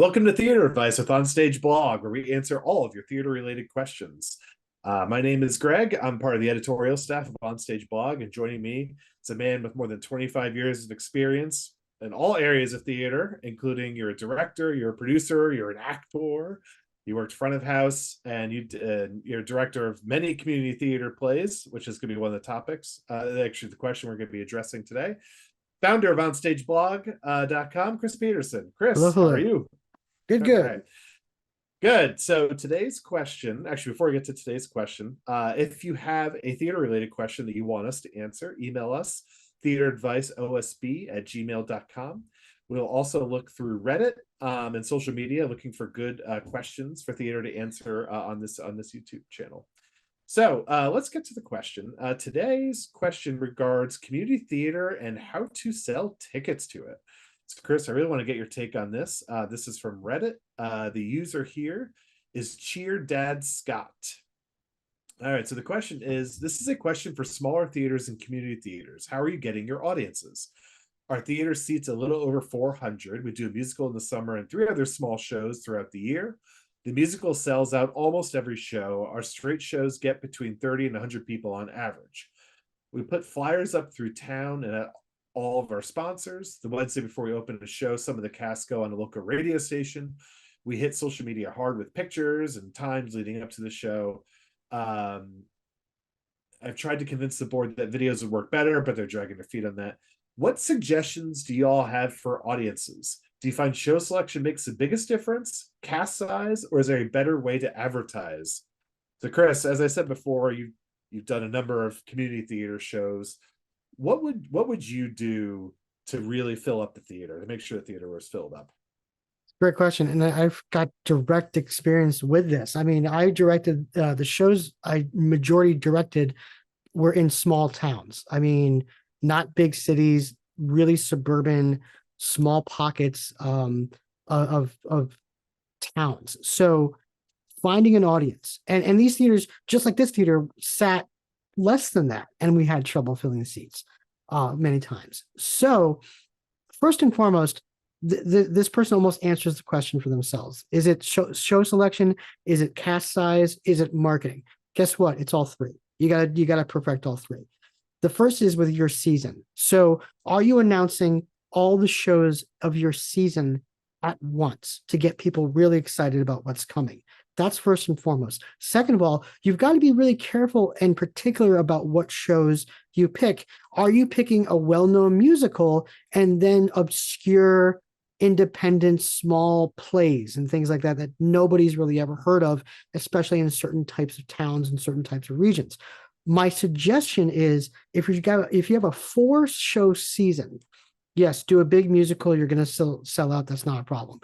Welcome to Theater Advice with OnStage Blog, where we answer all of your theater-related questions. My name is Greg. I'm part of the editorial staff of OnStage Blog, and joining me is a man with more than 25 years of experience in all areas of theater, including you're a director, you're a producer, you're an actor, you worked front of house, and you're a director of many community theater plays, which is going to be one of the topics, actually the question we're going to be addressing today. Founder of OnStageBlog.com, Chris Peterson. Hello, Chris, how are hello. you? Good, All right. good. Good. So today's question, actually, before we get to today's question, if you have a theater-related question that you want us to answer, email us, theateradviceosb@gmail.com. We'll also look through Reddit and social media, looking for good questions for theater to answer on this YouTube channel. So let's get to the question. Today's question regards community theater and how to sell tickets to it. So Chris, I really want to get your take on this. This is from Reddit. The user here is Cheer Dad Scott. All right, so the question is, this is a question for smaller theaters and community theaters. How are you getting your audiences? Our theater seats a little over 400. We do a musical in the summer and 3 other small shows throughout the year. The musical sells out almost every show. Our straight shows get between 30 and 100 people on average. We put flyers up through town and at all of our sponsors. The Wednesday before we open a show, some of the cast go on a local radio station. We hit social media hard with pictures and times leading up to the show. I've tried to convince the board that videos would work better, but they're dragging their feet on that. What suggestions do you all have for audiences? Do you find show selection makes the biggest difference, cast size, or is there a better way to advertise? So Chris, as I said before, you've done a number of community theater shows. What would you do to really fill up the theater, to make sure the theater was filled up? Great question. And I've got direct experience with this. I mean, I directed the shows I majority directed were in small towns. I mean, not big cities, really suburban, small pockets of towns. So finding an audience and these theaters, just like this theater, sat less than that, and we had trouble filling the seats many times. So first and foremost, this person almost answers the question for themselves. Is it show selection? Is it cast size? Is it marketing? Guess what? It's all three. You gotta perfect all three. The first is with your season. So are you announcing all the shows of your season at once to get people really excited about what's coming? That's first and foremost. Second of all, you've got to be really careful and particular about what shows you pick. Are you picking a well-known musical and then obscure, independent, small plays and things like that that nobody's really ever heard of, especially in certain types of towns and certain types of regions? My suggestion is if you have a 4-show season, yes, do a big musical, you're going to sell out. That's not a problem.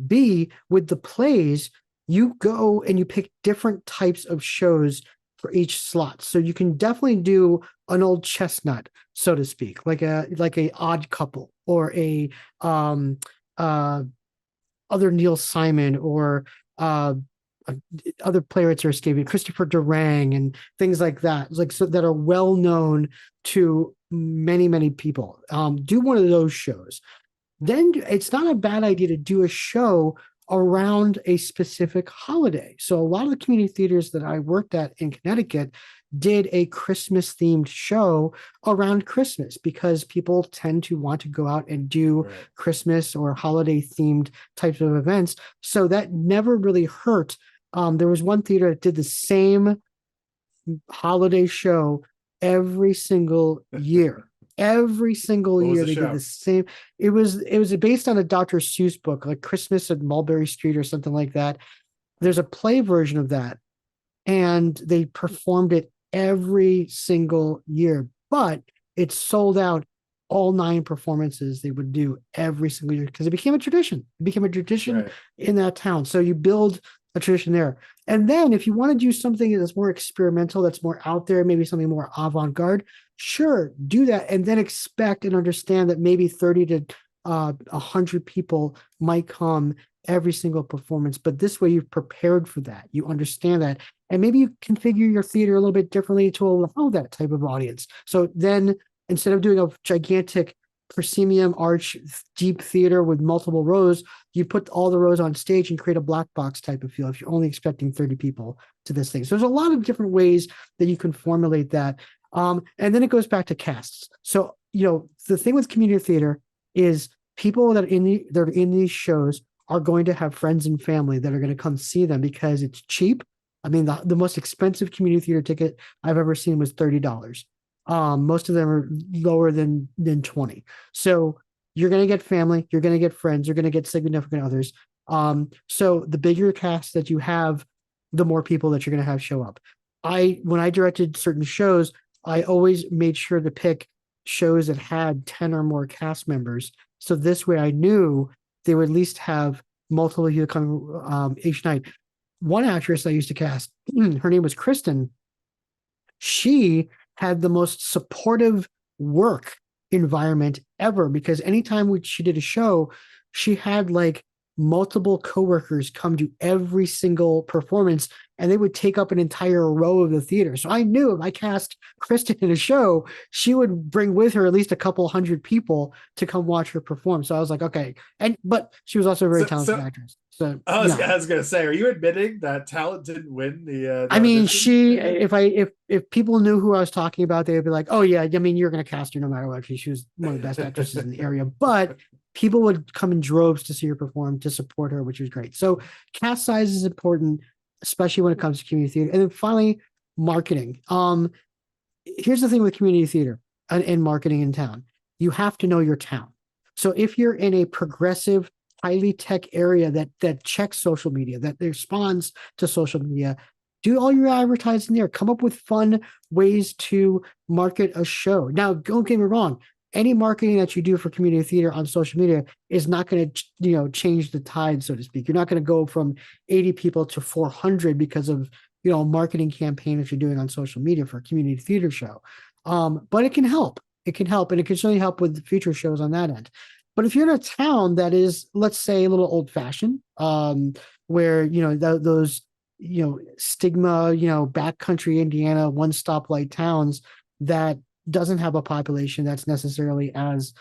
B, with the plays, you go and you pick different types of shows for each slot. So you can definitely do an old chestnut, so to speak, like a Odd Couple or a other Neil Simon or other playwrights are escaping, Christopher Durang and things like that, so that are well known to many people. Do one of those shows. Then it's not a bad idea to do a show around a specific holiday. So a lot of the community theaters that I worked at in Connecticut did a Christmas themed show around Christmas because people tend to want to go out and do Christmas or holiday themed types of events. So that never really hurt. There was one theater that did the same holiday show every single year. Every single year they did the same. It was based on a Dr. Seuss book, like Christmas at Mulberry Street or something like that. There's a play version of that, and they performed it every single year. But it sold out all 9 performances they would do every single year because it became a tradition. It became a tradition in that town. So you build a tradition there. And then if you want to do something that's more experimental, that's more out there, maybe something more avant-garde, sure, do that. And then expect and understand that maybe 30 to 100 people might come every single performance. But this way you've prepared for that. You understand that. And maybe you configure your theater a little bit differently to allow that type of audience. So then instead of doing a gigantic proscenium arch deep theater with multiple rows. You put all the rows on stage and create a black box type of feel if you're only expecting 30 people to this thing. So there's a lot of different ways that you can formulate that. And then it goes back to casts. So, the thing with community theater is people that are in these shows are going to have friends and family that are going to come see them because it's cheap. I mean, the most expensive community theater ticket I've ever seen was $30. Most of them are lower than 20. So you're going to get family, you're going to get friends, you're going to get significant others. So the bigger cast that you have, the more people that you're going to have show up. When I directed certain shows, I always made sure to pick shows that had 10 or more cast members. So this way I knew they would at least have multiple people coming each night. One actress I used to cast, her name was Kristen. She had the most supportive work environment ever because anytime she did a show, she had like multiple coworkers come to every single performance and they would take up an entire row of the theater. So I knew if I cast Kristen in a show, she would bring with her at least a couple hundred people to come watch her perform. So I was like, okay. But she was also a very talented actress. So I was gonna say, are you admitting that talent didn't win the I mean, audition? if people knew who I was talking about, they would be like, oh yeah, I mean, you're gonna cast her no matter what. She was one of the best actresses in the area. But people would come in droves to see her perform, to support her, which was great. So cast size is important, especially when it comes to community theater. And then finally, marketing. Here's the thing with community theater and marketing in town. You have to know your town. So if you're in a progressive, highly tech area that checks social media, that responds to social media, do all your advertising there. Come up with fun ways to market a show. Now, don't get me wrong. Any marketing that you do for community theater on social media is not going to, change the tide, so to speak. You're not going to go from 80 people to 400 because of, a marketing campaign that you're doing on social media for a community theater show. But it can help. It can help, and it can certainly help with future shows on that end. But if you're in a town that is, let's say, a little old-fashioned, where those stigma, backcountry Indiana, one stoplight towns that doesn't have a population that's necessarily as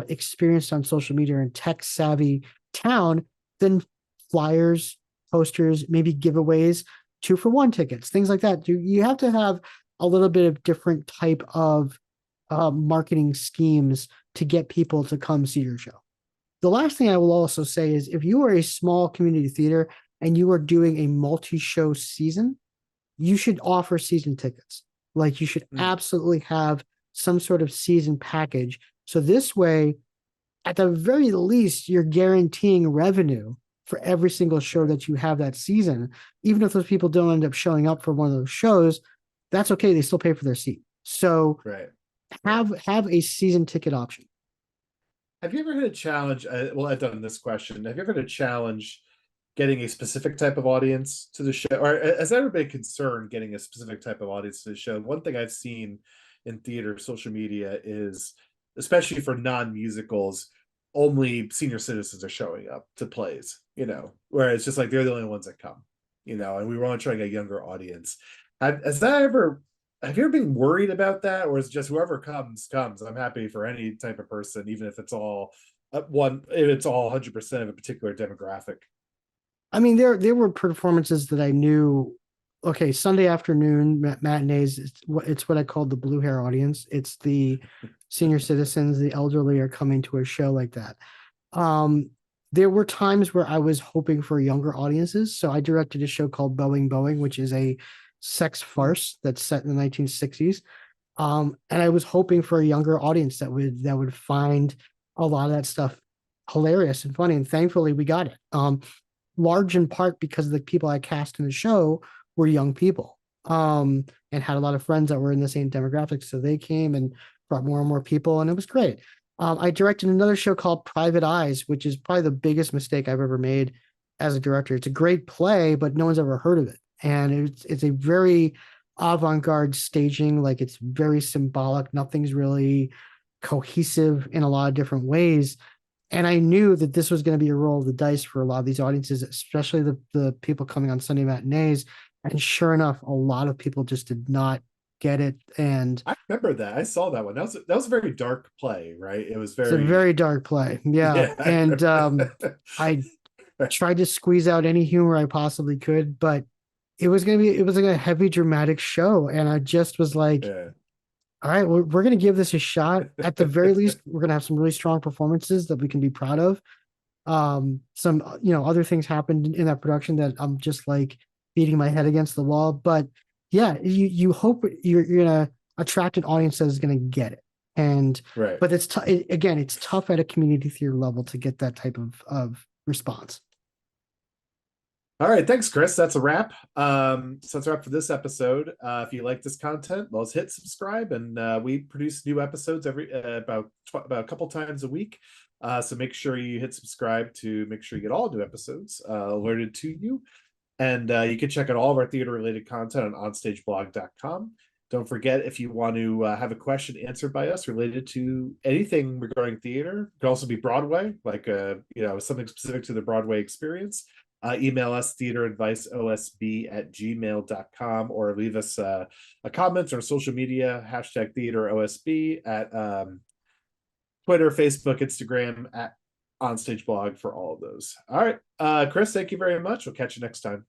experienced on social media and tech savvy town, then flyers, posters, maybe giveaways, 2-for-1 tickets, things like that. You have to have a little bit of different type of marketing schemes to get people to come see your show. The last thing I will also say is if you are a small community theater and you are doing a multi-show season, you should offer season tickets. Like you should absolutely have some sort of season package. So this way, at the very least, you're guaranteeing revenue for every single show that you have that season. Even if those people don't end up showing up for one of those shows, that's okay. They still pay for their seat. So have a season ticket option. Have you ever had a challenge? Well, I've done this question. Have you ever had a challenge getting a specific type of audience to the show, or has there ever been a concern getting a specific type of audience to the show? One thing I've seen in theater, social media is, especially for non-musicals, only senior citizens are showing up to plays, where it's just like they're the only ones that come, and we want to try to get a younger audience. Have you ever been worried about that, or is it just whoever comes? I'm happy for any type of person, even if it's all 100% of a particular demographic. I mean, there were performances that I knew. Okay, Sunday afternoon matinees. It's what I call the blue hair audience. It's the senior citizens, the elderly are coming to a show like that. There were times where I was hoping for younger audiences. So I directed a show called Boeing Boeing, which is a sex farce that's set in the 1960s. And I was hoping for a younger audience that would find a lot of that stuff hilarious and funny. And thankfully we got it. Large in part because the people I cast in the show were young people, and had a lot of friends that were in the same demographics. So they came and brought more and more people, and it was great. I directed another show called Private Eyes, which is probably the biggest mistake I've ever made as a director. It's a great play, but no one's ever heard of it. And it's a very avant-garde staging, like it's very symbolic. Nothing's really cohesive in a lot of different ways. And I knew that this was going to be a roll of the dice for a lot of these audiences, especially the people coming on Sunday matinees. And sure enough, a lot of people just did not get it. And I remember that. I saw that one. That was a very dark play, right? It was it's a very very dark play. Yeah. yeah. I And remember. I tried to squeeze out any humor I possibly could, but it was like a heavy dramatic show. And I just was like, Yeah. all right, we're going to give this a shot. At the very least, we're going to have some really strong performances that we can be proud of. Some, other things happened in that production that I'm just like beating my head against the wall. But yeah, you hope you're going to attract an audience that is going to get it. And, Right. but again, it's tough at a community theater level to get that type of response. All right, thanks, Chris. That's a wrap. So that's a wrap for this episode. If you like this content, well, hit subscribe, and we produce new episodes every about a couple times a week. So make sure you hit subscribe to make sure you get all new episodes alerted to you. And you can check out all of our theater-related content on onstageblog.com. Don't forget, if you want to have a question answered by us related to anything regarding theater, it could also be Broadway, like something specific to the Broadway experience. Email us theateradviceosb@gmail.com, or leave us a comment on social media, #theaterosb at Twitter, Facebook, Instagram, at OnStage Blog for all of those. All right, Chris, thank you very much. We'll catch you next time.